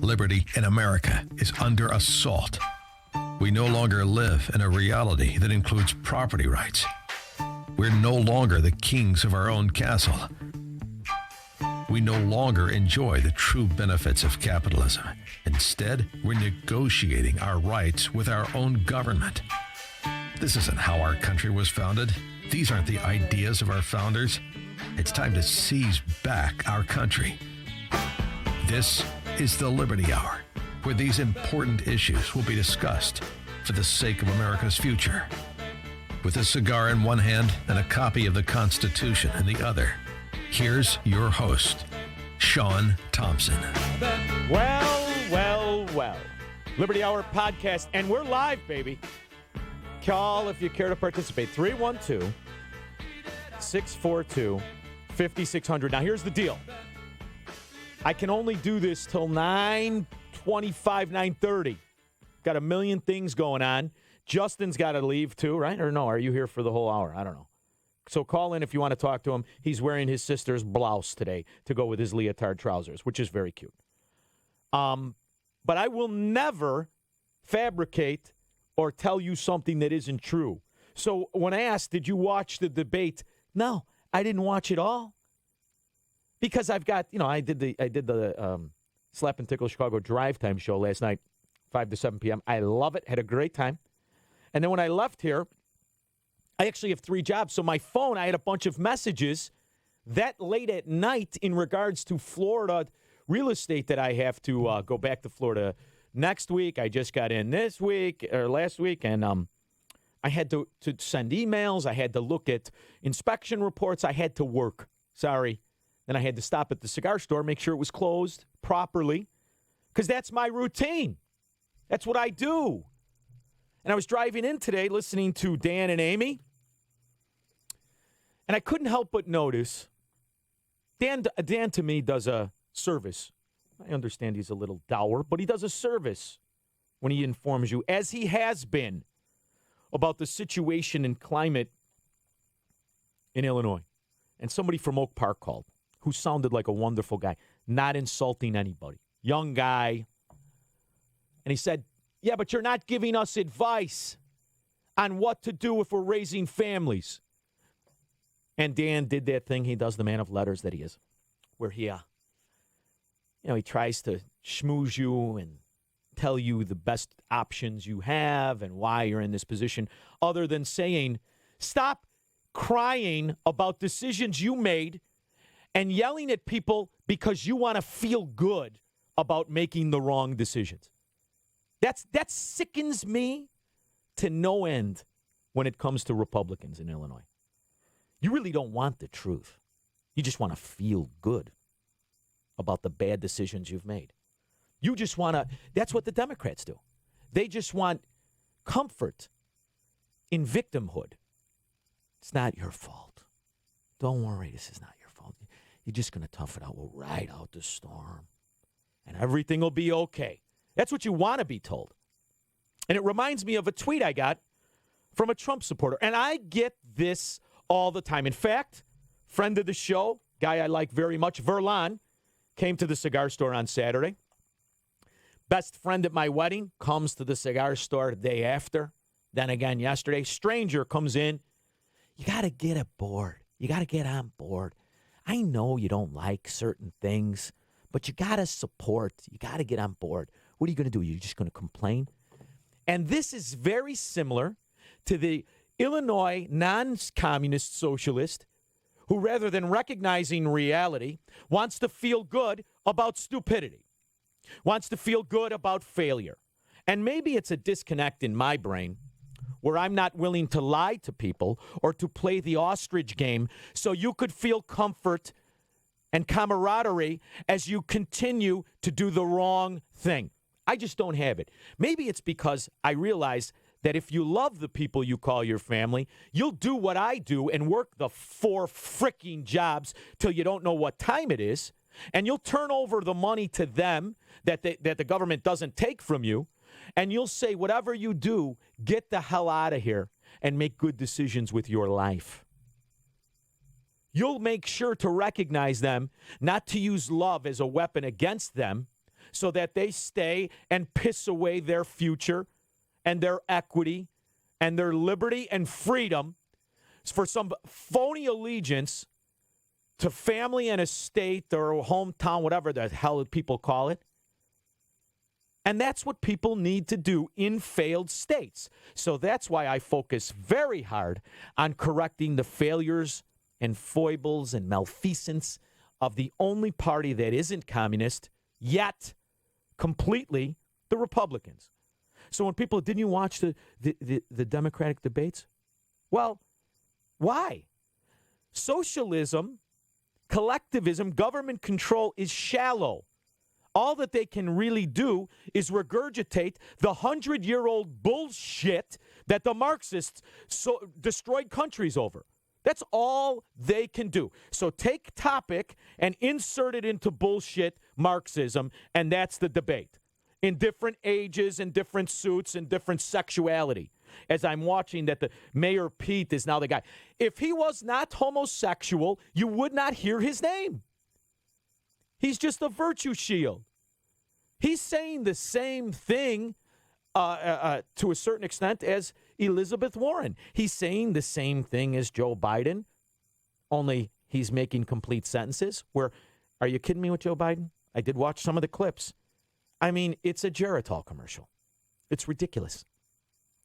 Liberty in America is under assault. We no longer live in a reality that includes property rights. We're no longer the kings of our own castle. We no longer enjoy the true benefits of capitalism. Instead, we're negotiating our rights with our own government. This isn't how our country was founded. These aren't the ideas of our founders. It's time to seize back our country. This is the Liberty Hour, where these important issues will be discussed for the sake of America's future. With a cigar in one hand and a copy of the Constitution in the other, here's your host, Sean Thompson. Well. Liberty Hour podcast, and we're live, baby. Call if you care to participate. 312-642-5600. Now, here's the deal. I can only do this till 9:25, 9:30. Got a million things going on. Justin's got to leave too, right? Or no, are you here for the whole hour? I don't know. So call in if you want to talk to him. He's wearing his sister's blouse today to go with his leotard trousers, which is very cute. But I will never fabricate or tell you something that isn't true. So when I asked, did you watch the debate? No, I didn't watch it all. Because I've got, I did the Slap and Tickle Chicago Drive Time show last night, 5 to 7 p.m. I love it. Had a great time. And then when I left here, I actually have 3 jobs. So my phone, I had a bunch of messages that late at night in regards to Florida real estate that I have to go back to Florida next week. I just got in this week or last week, and I had to send emails. I had to look at inspection reports. I had to work. Sorry. Then I had to stop at the cigar store, make sure it was closed properly, because that's my routine. That's what I do. And I was driving in today listening to Dan and Amy, and I couldn't help but notice Dan to me does a service. I understand he's a little dour, but he does a service when he informs you, as he has been, about the situation and climate in Illinois. And somebody from Oak Park called, who sounded like a wonderful guy, not insulting anybody. Young guy. And he said, yeah, but you're not giving us advice on what to do if we're raising families. And Dan did that thing he does, the man of letters that he is, where he, he tries to schmooze you and tell you the best options you have and why you're in this position, other than saying, stop crying about decisions you made and yelling at people because you want to feel good about making the wrong decisions. That sickens me to no end when it comes to Republicans in Illinois. You really don't want the truth. You just want to feel good about the bad decisions you've made. You just want to, that's what the Democrats do. They just want comfort in victimhood. It's not your fault. Don't worry, this is not your fault. You're just going to tough it out. We'll ride out the storm, and everything will be okay. That's what you want to be told. And it reminds me of a tweet I got from a Trump supporter. And I get this all the time. In fact, friend of the show, guy I like very much, Verlon, came to the cigar store on Saturday. Best friend at my wedding comes to the cigar store the day after. Then again yesterday. Stranger comes in. You got to get aboard. You got to get on board. I know you don't like certain things, but you got to support. You got to get on board. What are you going to do? You're just going to complain? And this is very similar to the Illinois non-communist socialist who, rather than recognizing reality, wants to feel good about stupidity, wants to feel good about failure. And maybe it's a disconnect in my brain where I'm not willing to lie to people or to play the ostrich game so you could feel comfort and camaraderie as you continue to do the wrong thing. I just don't have it. Maybe it's because I realize that if you love the people you call your family, you'll do what I do and work the 4 freaking jobs till you don't know what time it is, and you'll turn over the money to them that the government doesn't take from you, and you'll say, whatever you do, get the hell out of here and make good decisions with your life. You'll make sure to recognize them, not to use love as a weapon against them, so that they stay and piss away their future and their equity and their liberty and freedom for some phony allegiance to family and estate or hometown, whatever the hell people call it. And that's what people need to do in failed states. So that's why I focus very hard on correcting the failures and foibles and malfeasance of the only party that isn't communist yet completely, the Republicans. So when people, didn't you watch the Democratic debates? Well, why? Socialism, collectivism, government control is shallow. All that they can really do is regurgitate the 100-year-old bullshit that the Marxists destroyed countries over. That's all they can do. So take topic and insert it into bullshit Marxism, and that's the debate. In different ages, in different suits, in different sexuality. As I'm watching that the Mayor Pete is now the guy. If he was not homosexual, you would not hear his name. He's just a virtue shield. He's saying the same thing to a certain extent as Elizabeth Warren. He's saying the same thing as Joe Biden, only he's making complete sentences. Where, are you kidding me with Joe Biden? I did watch some of the clips. I mean, it's a Geritol commercial. It's ridiculous.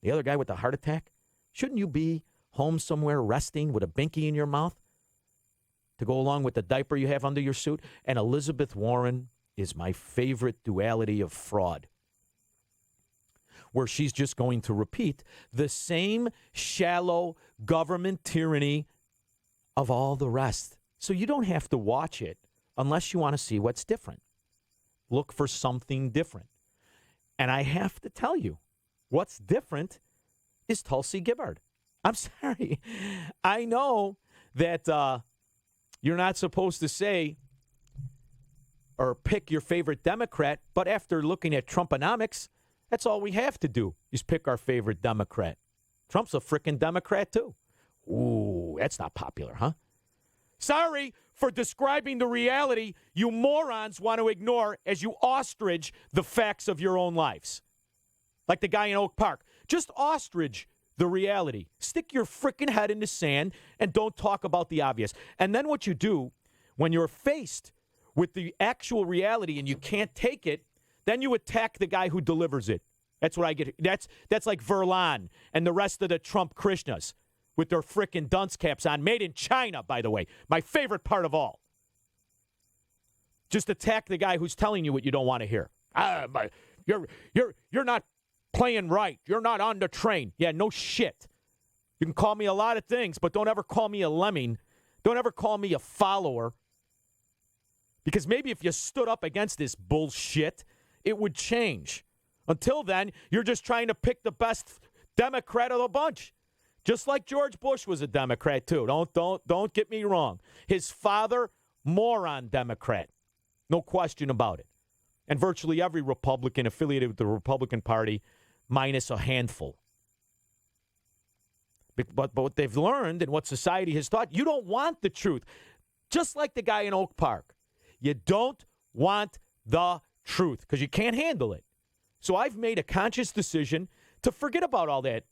The other guy with the heart attack, shouldn't you be home somewhere resting with a binky in your mouth to go along with the diaper you have under your suit? And Elizabeth Warren is my favorite duality of fraud, where she's just going to repeat the same shallow government tyranny of all the rest. So you don't have to watch it unless you want to see what's different. Look for something different. And I have to tell you, what's different is Tulsi Gabbard. I'm sorry. I know that you're not supposed to say or pick your favorite Democrat, but after looking at Trumponomics, that's all we have to do is pick our favorite Democrat. Trump's a frickin' Democrat, too. Ooh, that's not popular, huh? Sorry for describing the reality you morons want to ignore as you ostrich the facts of your own lives. Like the guy in Oak Park. Just ostrich the reality. Stick your frickin' head in the sand and don't talk about the obvious. And then what you do when you're faced with the actual reality and you can't take it, then you attack the guy who delivers it. That's what I get. That's like Verlan and the rest of the Trump Krishnas with their frickin' dunce caps on. Made in China, by the way. My favorite part of all. Just attack the guy who's telling you what you don't want to hear. But you're not playing right. You're not on the train. Yeah, no shit. You can call me a lot of things, but don't ever call me a lemming. Don't ever call me a follower. Because maybe if you stood up against this bullshit, it would change. Until then, you're just trying to pick the best Democrat of the bunch. Just like George Bush was a Democrat, too. Don't get me wrong. His father, moron Democrat. No question about it. And virtually every Republican affiliated with the Republican Party, minus a handful. But what they've learned and what society has taught, you don't want the truth. Just like the guy in Oak Park. You don't want the truth because you can't handle it. So I've made a conscious decision to forget about all that.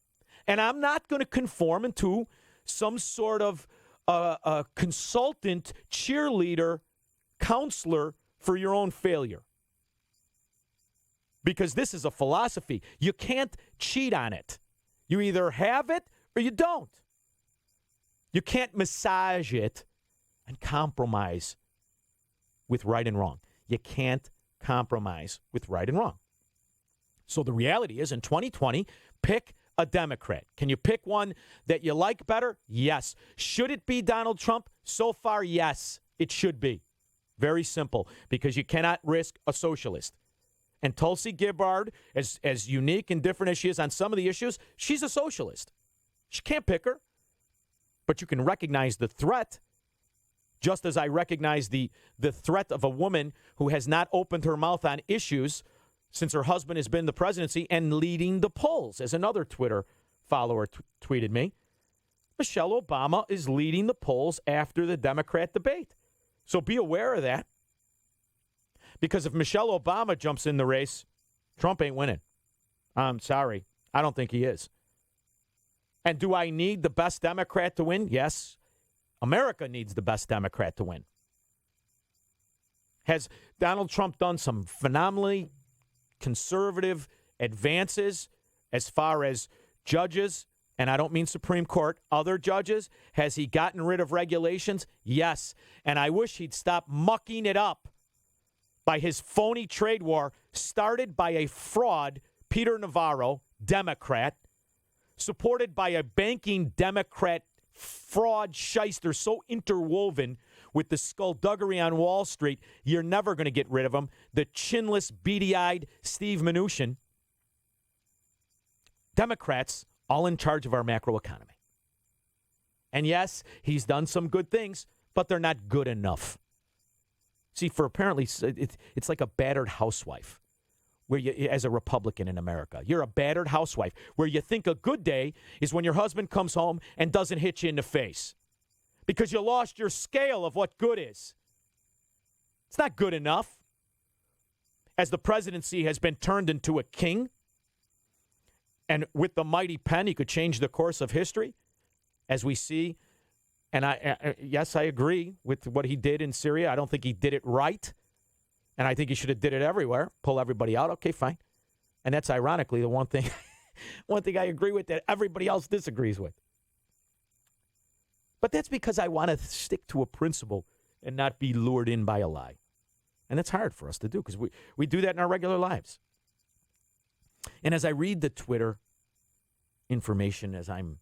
And I'm not going to conform into some sort of a consultant, cheerleader, counselor for your own failure. Because this is a philosophy. You can't cheat on it. You either have it or you don't. You can't massage it and compromise with right and wrong. You can't compromise with right and wrong. So the reality is in 2020, pick a Democrat. Can you pick one that you like better? Yes. Should it be Donald Trump? So far, yes, it should be. Very simple, because you cannot risk a socialist. And Tulsi Gabbard, as unique and different as she is on some of the issues, she's a socialist. You can't pick her. But you can recognize the threat, just as I recognize the threat of a woman who has not opened her mouth on issues since her husband has been the presidency and leading the polls, as another Twitter follower tweeted me. Michelle Obama is leading the polls after the Democrat debate. So be aware of that. Because if Michelle Obama jumps in the race, Trump ain't winning. I'm sorry. I don't think he is. And do I need the best Democrat to win? Yes. America needs the best Democrat to win. Has Donald Trump done some phenomenally conservative advances as far as judges, and I don't mean Supreme Court, other judges? Has he gotten rid of regulations? Yes. And I wish he'd stop mucking it up by his phony trade war started by a fraud, Peter Navarro, Democrat, supported by a banking Democrat fraud shyster so interwoven with the skullduggery on Wall Street, you're never going to get rid of him. The chinless, beady-eyed Steve Mnuchin. Democrats all in charge of our macroeconomy. And yes, he's done some good things, but they're not good enough. See, for apparently, it's like a battered housewife. Where you, as a Republican in America, you're a battered housewife where you think a good day is when your husband comes home and doesn't hit you in the face because you lost your scale of what good is. It's not good enough. As the presidency has been turned into a king, and with the mighty pen, he could change the course of history, as we see. And yes, I agree with what he did in Syria. I don't think he did it right. And I think he should have did it everywhere, pull everybody out. Okay, fine. And that's ironically the one thing I agree with that everybody else disagrees with. But that's because I want to stick to a principle and not be lured in by a lie. And it's hard for us to do because we do that in our regular lives. And as I read the Twitter information, as I'm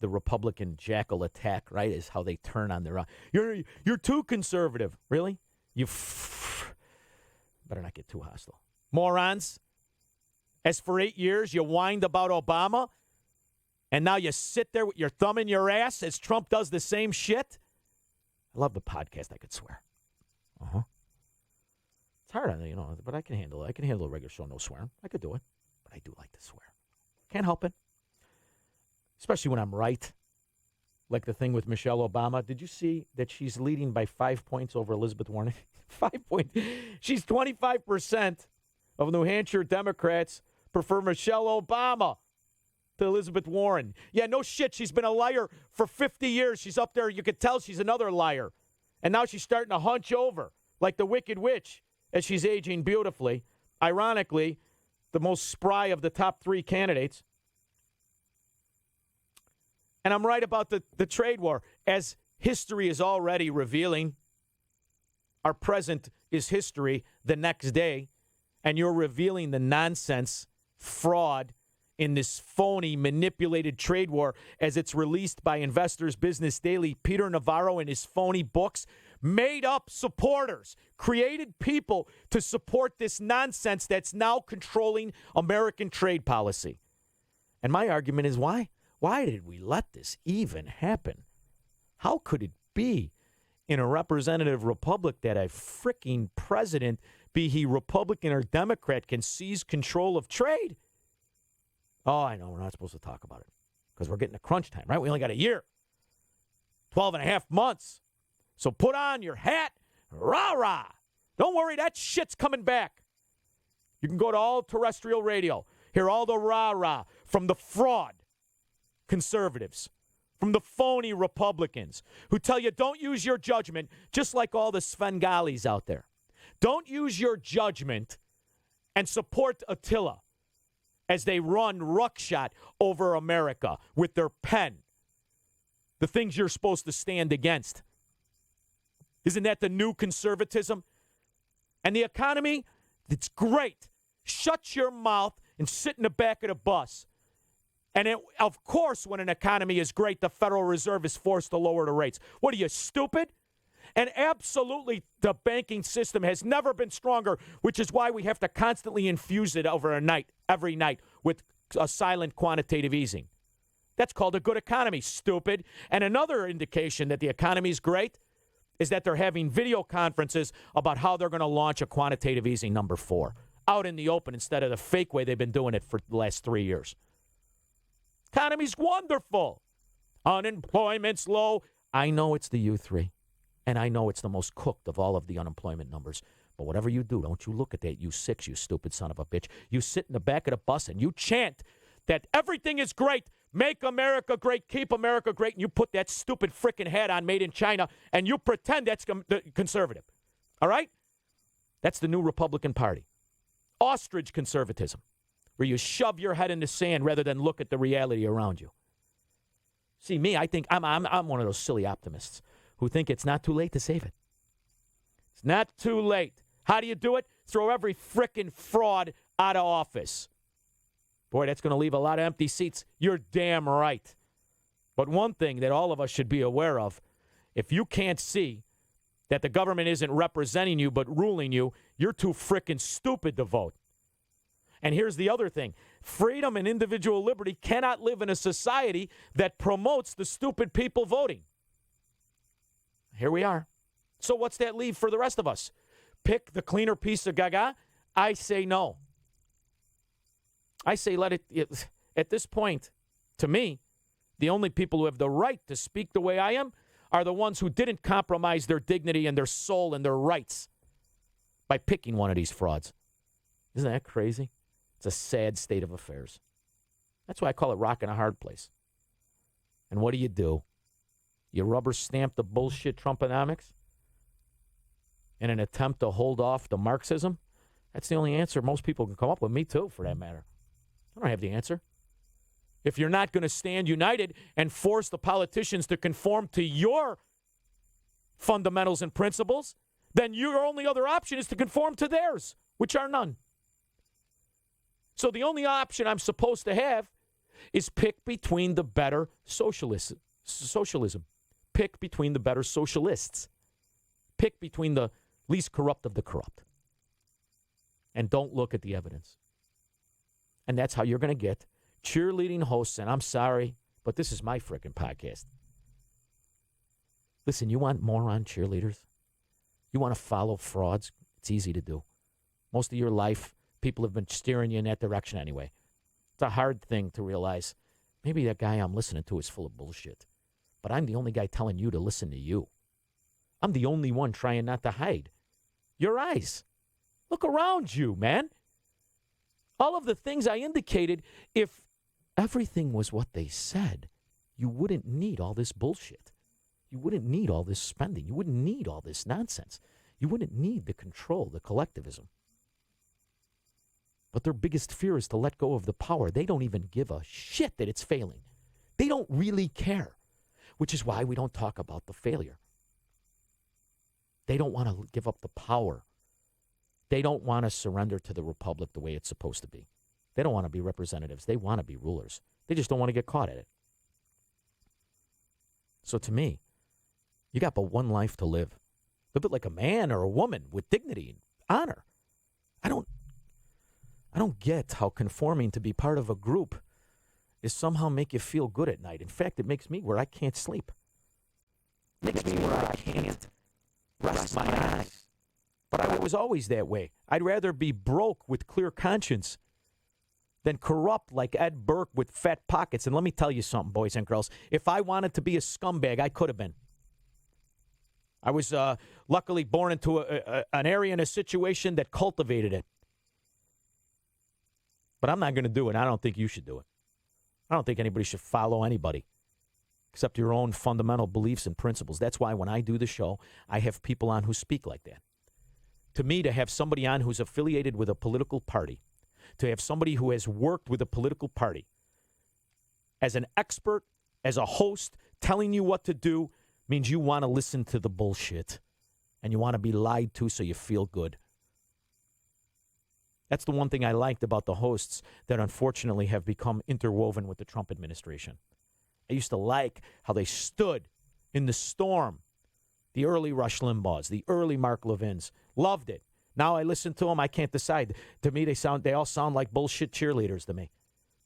the Republican jackal attack, right, is how they turn on their own. You're too conservative. Really? You better not get too hostile. Morons. As for 8 years, you whined about Obama, and now you sit there with your thumb in your ass as Trump does the same shit. I love the podcast. I could swear. It's hard, but I can handle it. I can handle a regular show, no swearing. I could do it, but I do like to swear. Can't help it. Especially when I'm right. Like the thing with Michelle Obama. Did you see that she's leading by 5 points over Elizabeth Warren? 5 points. She's 25% of New Hampshire Democrats prefer Michelle Obama to Elizabeth Warren. Yeah, no shit. She's been a liar for 50 years. She's up there. You could tell she's another liar. And now she's starting to hunch over like the Wicked Witch as she's aging beautifully. Ironically, the most spry of the top three candidates. And I'm right about the trade war. As history is already revealing, our present is history the next day, and you're revealing the nonsense, fraud in this phony, manipulated trade war as it's released by Investors Business Daily. Peter Navarro and his phony books made up supporters, created people to support this nonsense that's now controlling American trade policy. And my argument is why? Why did we let this even happen? How could it be in a representative republic that a freaking president, be he Republican or Democrat, can seize control of trade? Oh, I know. We're not supposed to talk about it because we're getting to crunch time, right? We only got a year, 12 and a half months. So put on your hat. Rah-rah. Don't worry. That shit's coming back. You can go to all terrestrial radio, hear all the rah-rah from the fraud conservatives, from the phony Republicans who tell you don't use your judgment, just like all the Svengalis out there. Don't use your judgment and support Attila as they run ruckshot over America with their pen. The things you're supposed to stand against. Isn't that the new conservatism? And the economy, it's great. Shut your mouth and sit in the back of the bus. And of course, when an economy is great, the Federal Reserve is forced to lower the rates. What are you, stupid? And absolutely, the banking system has never been stronger, which is why we have to constantly infuse it every night, with a silent quantitative easing. That's called a good economy, stupid. And another indication that the economy is great is that they're having video conferences about how they're going to launch a quantitative easing number 4 out in the open instead of the fake way they've been doing it for the last 3 years. Economy's wonderful. Unemployment's low. I know it's the U3, and I know it's the most cooked of all of the unemployment numbers. But whatever you do, don't you look at that, you six, you stupid son of a bitch. You sit in the back of the bus and you chant that everything is great. Make America great, keep America great, and you put that stupid frickin' hat on made in China, and you pretend that's conservative. All right? That's the new Republican Party. Ostrich conservatism, where you shove your head in the sand rather than look at the reality around you. See, me, I think I'm one of those silly optimists who think it's not too late to save it. It's not too late. How do you do it? Throw every frickin' fraud out of office. Boy, that's going to leave a lot of empty seats. You're damn right. But one thing that all of us should be aware of, if you can't see that the government isn't representing you but ruling you, you're too frickin' stupid to vote. And here's the other thing. Freedom and individual liberty cannot live in a society that promotes the stupid people voting. Here we are. So what's that leave for the rest of us? Pick the cleaner piece of gaga? I say no. I say let it, at this point, to me, the only people who have the right to speak the way I am are the ones who didn't compromise their dignity and their soul and their rights by picking one of these frauds. Isn't that crazy? It's a sad state of affairs. That's why I call it rock and a hard place. And what do? You rubber stamp the bullshit Trumponomics in an attempt to hold off the Marxism? That's the only answer most people can come up with. Me too, for that matter. I don't have the answer. If you're not going to stand united and force the politicians to conform to your fundamentals and principles, then your only other option is to conform to theirs, which are none. So the only option I'm supposed to have is pick between the better socialism. Pick between the better socialists. Pick between the least corrupt of the corrupt. And don't look at the evidence. And that's how you're going to get cheerleading hosts, and I'm sorry, but this is my frickin' podcast. Listen, you want moron cheerleaders? You want to follow frauds? It's easy to do. Most of your life, people have been steering you in that direction anyway. It's a hard thing to realize. Maybe that guy I'm listening to is full of bullshit, but I'm the only guy telling you to listen to you. I'm the only one trying not to hide your eyes. Look around you, man. All of the things I indicated, if everything was what they said, you wouldn't need all this bullshit. You wouldn't need all this spending. You wouldn't need all this nonsense. You wouldn't need the control, the collectivism. But their biggest fear is to let go of the power. They don't even give a shit that it's failing. They don't really care, which is why we don't talk about the failure. They don't want to give up the power. They don't want to surrender to the republic the way it's supposed to be. They don't want to be representatives. They want to be rulers. They just don't want to get caught at it. So to me, you got but one life to live. Live it like a man or a woman with dignity and honor. I don't get how conforming to be part of a group is somehow make you feel good at night. In fact, it makes me where I can't sleep. It makes me where I can't rest my eyes. But I was always that way. I'd rather be broke with clear conscience than corrupt like Ed Burke with fat pockets. And let me tell you something, boys and girls. If I wanted to be a scumbag, I could have been. I was luckily born into an area and a situation that cultivated it. But I'm not going to do it. I don't think you should do it. I don't think anybody should follow anybody except your own fundamental beliefs and principles. That's why when I do the show, I have people on who speak like that. To me, to have somebody on who's affiliated with a political party, to have somebody who has worked with a political party as an expert, as a host, telling you what to do, means you want to listen to the bullshit and you want to be lied to so you feel good. That's the one thing I liked about the hosts that unfortunately have become interwoven with the Trump administration. I used to like how they stood in the storm. The early Rush Limbaughs, the early Mark Levins. Loved it. Now I listen to them, I can't decide. To me, they all sound like bullshit cheerleaders to me.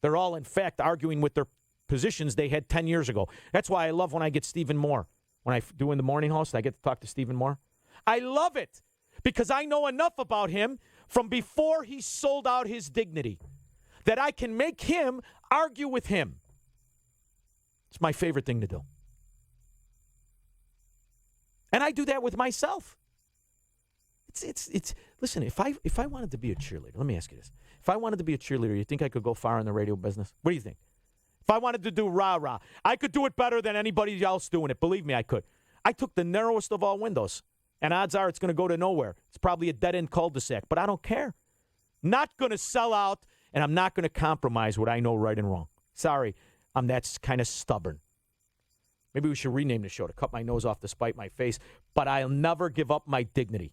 They're all, in fact, arguing with their positions they had 10 years ago. That's why I love when I get Stephen Moore. When I do in the morning host, I get to talk to Stephen Moore. I love it because I know enough about him from before he sold out his dignity that I can make him argue with him. It's my favorite thing to do. And I do that with myself. It's. Listen, if I wanted to be a cheerleader, let me ask you this: if I wanted to be a cheerleader, you think I could go far in the radio business? What do you think? If I wanted to do rah-rah, I could do it better than anybody else doing it. Believe me, I could. I took the narrowest of all windows, and odds are it's going to go to nowhere. It's probably a dead-end cul-de-sac, but I don't care. Not going to sell out, and I'm not going to compromise what I know right and wrong. Sorry, I'm that kind of stubborn. Maybe we should rename the show to Cut My Nose Off to Spite My Face, but I'll never give up my dignity,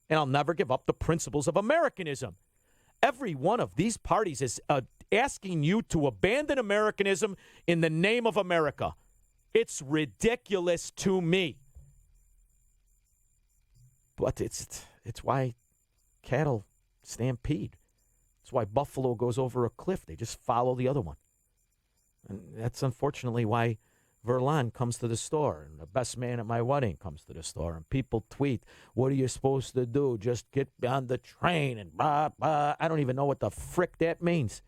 and I'll never give up the principles of Americanism. Every one of these parties is asking you to abandon Americanism in the name of America. It's ridiculous to me. But it's why cattle stampede. It's why buffalo goes over a cliff. They just follow the other one. And that's unfortunately why Verlon comes to the store, and the best man at my wedding comes to the store, and people tweet, what are you supposed to do? Just get on the train and blah, blah. I don't even know what the frick that means.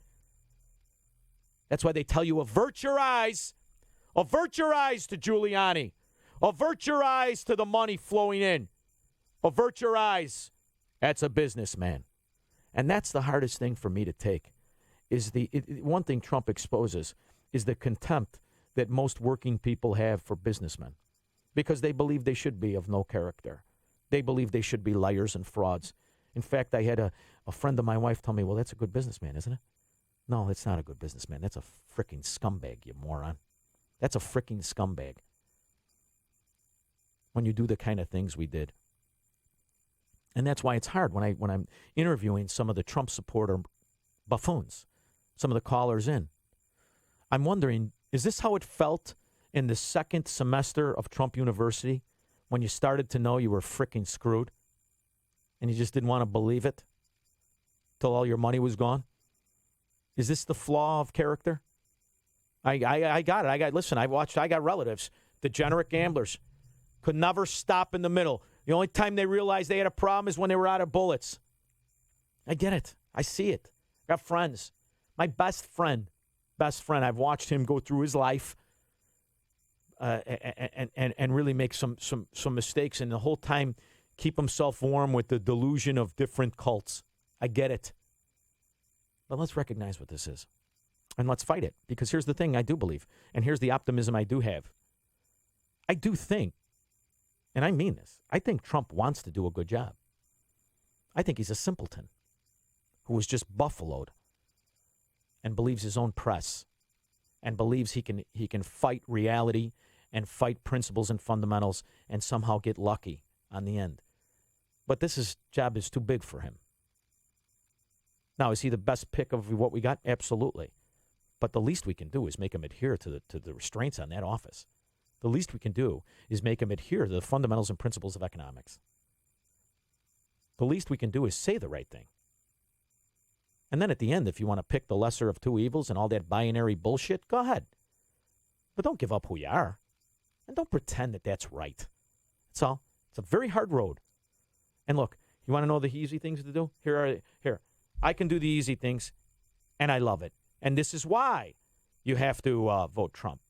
That's why they tell you avert your eyes. Avert your eyes to Giuliani. Avert your eyes to the money flowing in. Avert your eyes. That's a businessman. And that's the hardest thing for me to take. One thing Trump exposes is the contempt that most working people have for businessmen, because they believe they should be of no character. They believe they should be liars and frauds. In fact, I had a friend of my wife tell me, well, that's a good businessman, isn't it? No, it's not a good businessman. That's a freaking scumbag, you moron. That's a freaking scumbag. When you do the kind of things we did. And that's why it's hard when I'm interviewing some of the Trump supporter buffoons, some of the callers in. I'm wondering, is this how it felt in the second semester of Trump University when you started to know you were freaking screwed and you just didn't want to believe it till all your money was gone? Is this the flaw of character? I got it. Listen, I got relatives, degenerate gamblers, could never stop in the middle. The only time they realized they had a problem is when they were out of bullets. I get it. I see it. I got friends. My best friend, I've watched him go through his life and really make some mistakes, and the whole time keep himself warm with the delusion of different cults. I get it. But let's recognize what this is, and let's fight it, because here's the thing I do believe, and here's the optimism I do have. I do think, and I mean this, I think Trump wants to do a good job. I think he's a simpleton who was just buffaloed and believes his own press and believes he can fight reality and fight principles and fundamentals and somehow get lucky on the end. But this job is too big for him. Now, is he the best pick of what we got? Absolutely. But the least we can do is make him adhere to the restraints on that office. The least we can do is make him adhere to the fundamentals and principles of economics. The least we can do is say the right thing. And then at the end, if you want to pick the lesser of two evils and all that binary bullshit, go ahead. But don't give up who you are. And don't pretend that that's right. That's all. It's a very hard road. And look, you want to know the easy things to do? Here. I can do the easy things, and I love it. And this is why you have to vote Trump.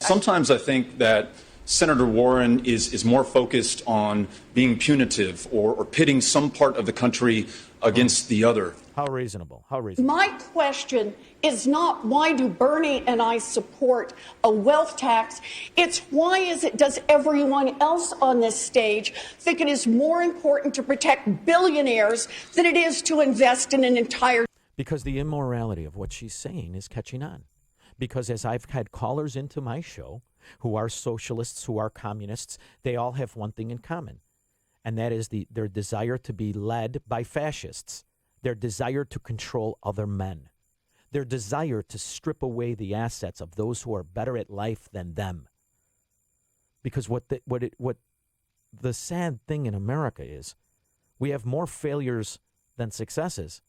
Sometimes I think that Senator Warren is more focused on being punitive or pitting some part of the country against the other. How reasonable. How reasonable. My question is not why do Bernie and I support a wealth tax. It's does everyone else on this stage think it is more important to protect billionaires than it is to invest in an entire... Because the immorality of what she's saying is catching on. Because as I've had callers into my show who are socialists, who are communists, they all have one thing in common, and that is their desire to be led by fascists, their desire to control other men, their desire to strip away the assets of those who are better at life than them. Because what the sad thing in America is, we have more failures than successes,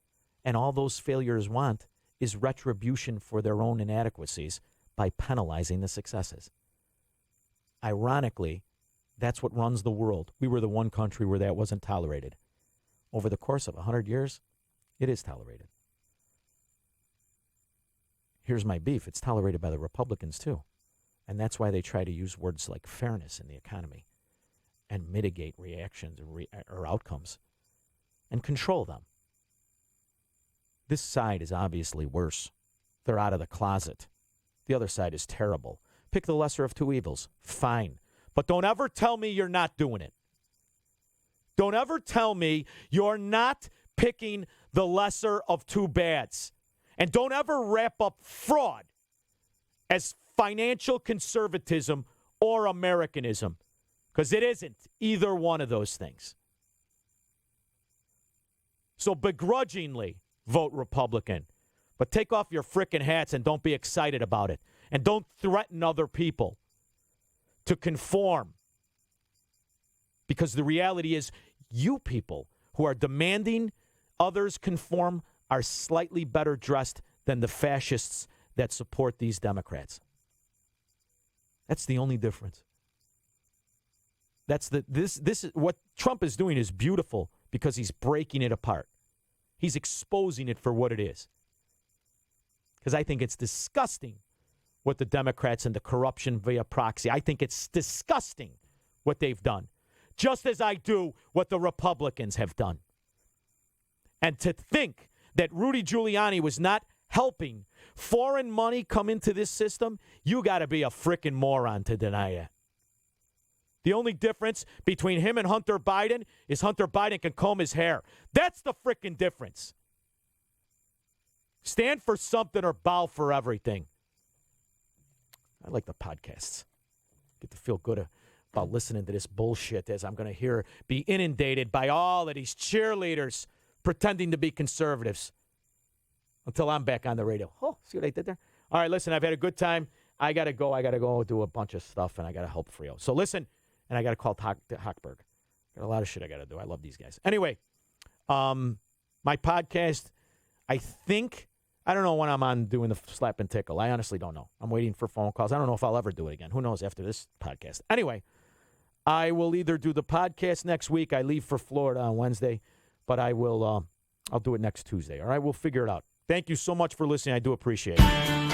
and all those failures want is retribution for their own inadequacies by penalizing the successes. Ironically, that's what runs the world. We were the one country where that wasn't tolerated. Over the course of 100 years, it is tolerated. Here's my beef. It's tolerated by the Republicans, too. And that's why they try to use words like fairness in the economy and mitigate reactions or outcomes and control them. This side is obviously worse. They're out of the closet. The other side is terrible. Pick the lesser of two evils. Fine. But don't ever tell me you're not doing it. Don't ever tell me you're not picking the lesser of two bads. And don't ever wrap up fraud as financial conservatism or Americanism, because it isn't either one of those things. So begrudgingly vote Republican, but take off your frickin' hats and don't be excited about it. And don't threaten other people to conform. Because the reality is, you people who are demanding others conform are slightly better dressed than the fascists that support these Democrats. That's the only difference. This is what Trump is doing is beautiful because he's breaking it apart. He's exposing it for what it is. Because I think it's disgusting what the Democrats and the corruption via proxy. I think it's disgusting what they've done. Just as I do what the Republicans have done. And to think that Rudy Giuliani was not helping foreign money come into this system, you got to be a frickin' moron to deny that. The only difference between him and Hunter Biden is Hunter Biden can comb his hair. That's the frickin' difference. Stand for something or bow for everything. I like the podcasts. Get to feel good about listening to this bullshit as I'm going to be inundated by all of these cheerleaders pretending to be conservatives until I'm back on the radio. Oh, see what I did there? All right, listen, I've had a good time. I got to go. I got to go do a bunch of stuff, and I got to help Frio. So listen, and I got to call Hochberg. Got a lot of shit I got to do. I love these guys. Anyway, my podcast, I don't know when I'm on doing the slap and tickle. I honestly don't know. I'm waiting for phone calls. I don't know if I'll ever do it again. Who knows after this podcast? Anyway, I will either do the podcast next week. I leave for Florida on Wednesday, but I'll do it next Tuesday. All right, we'll figure it out. Thank you so much for listening. I do appreciate it.